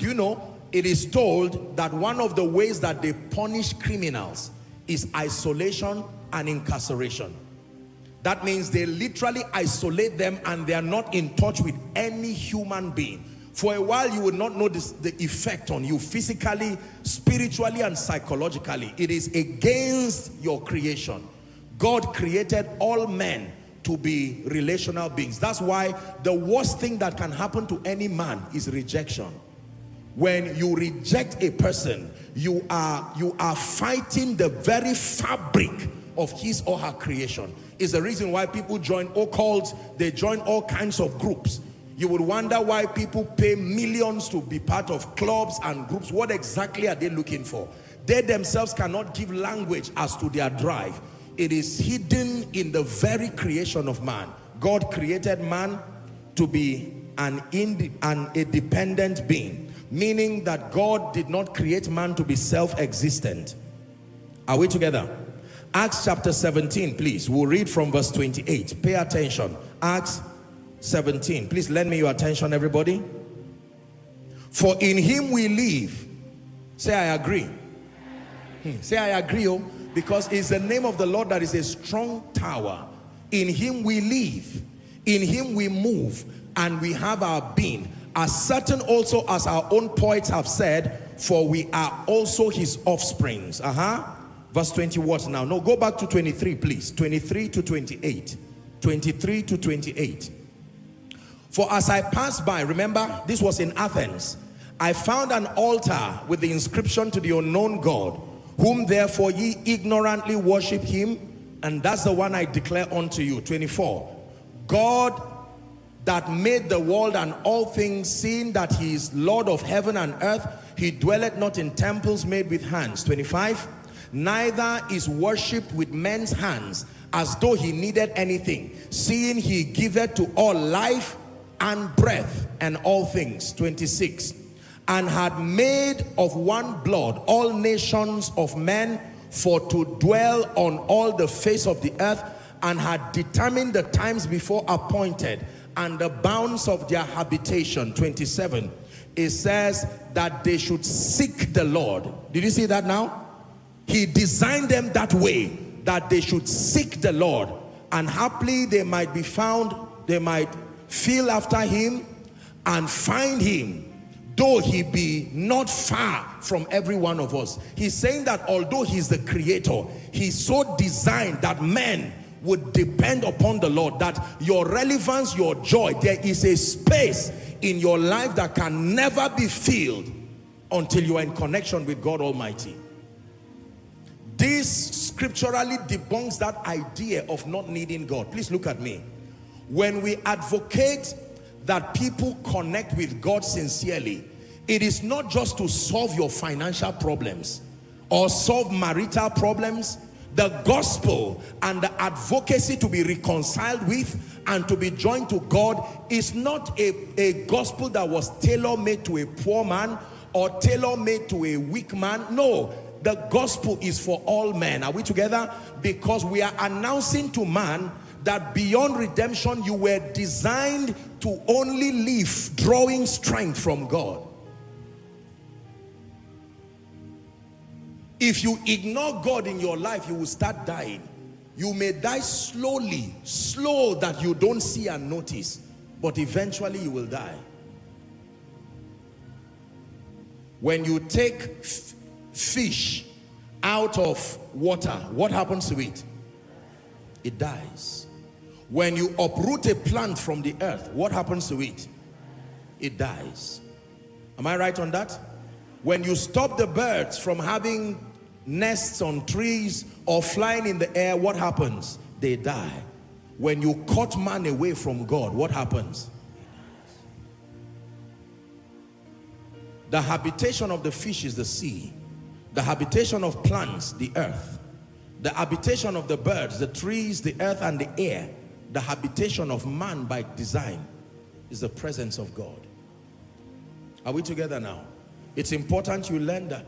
Do you know, it is told that one of the ways that they punish criminals is isolation and incarceration. That means they literally isolate them and they are not in touch with any human being. For a while you will not know the effect on you physically, spiritually and psychologically. It is against your creation. God created all men to be relational beings. That's why the worst thing that can happen to any man is rejection. When you reject a person, you are fighting the very fabric of his or her creation. Is the reason why people join occults, they join all kinds of groups. You would wonder why people pay millions to be part of clubs and groups. What exactly are they looking for? They themselves cannot give language as to their drive. It is hidden in the very creation of man. God created man to be a dependent being, meaning that God did not create man to be self-existent. Are we together? Acts chapter 17, please. We'll read from verse 28. Pay attention. Acts 17. Please lend me your attention, everybody. For in him we live. Say, I agree. Say, I agree, oh, because it's the name of the Lord that is a strong tower. In him we live. In him we move. And we have our being. As certain also as our own poets have said, for we are also his offsprings. Verse 20 what now? No, go back to 23, please. 23 to 28. 23 to 28. For as I passed by, remember, this was in Athens, I found an altar with the inscription to the unknown God, whom therefore ye ignorantly worship him, and that's the one I declare unto you. 24. God that made the world and all things, seeing that he is Lord of heaven and earth, he dwelleth not in temples made with hands. 25. Neither is worshipped with men's hands, as though he needed anything, seeing he giveth to all life and breath and all things. 26. And had made of one blood all nations of men for to dwell on all the face of the earth, and had determined the times before appointed and the bounds of their habitation. 27. It says that they should seek the Lord. Did you see that now? He designed them that way, that they should seek the Lord, and haply they might be found, they might feel after him and find him, though he be not far from every one of us. He's saying that although he's the creator, he's so designed that men would depend upon the Lord, that your relevance, your joy, there is a space in your life that can never be filled until you are in connection with God Almighty. This scripturally debunks that idea of not needing God. Please look at me. When we advocate that people connect with God sincerely, it is not just to solve your financial problems or solve marital problems. The gospel and the advocacy to be reconciled with and to be joined to God is not a gospel that was tailor-made to a poor man or tailor-made to a weak man. No, the gospel is for all men. Are we together? Because we are announcing to man that beyond redemption you were designed to only live drawing strength from God. If you ignore God in your life, you will start dying. You may die slowly, slow that you don't see and notice, but eventually you will die. When you take fish out of water, what happens to it? It dies. When you uproot a plant from the earth, what happens to it? It dies. Am I right on that? When you stop the birds from having nests on trees or flying in the air, what happens? They die. When you cut man away from God, what happens? The habitation of the fish is the sea. The habitation of plants, the earth. The habitation of the birds, the trees, the earth and the air. The habitation of man by design is the presence of God. Are we together now? It's important you learn that.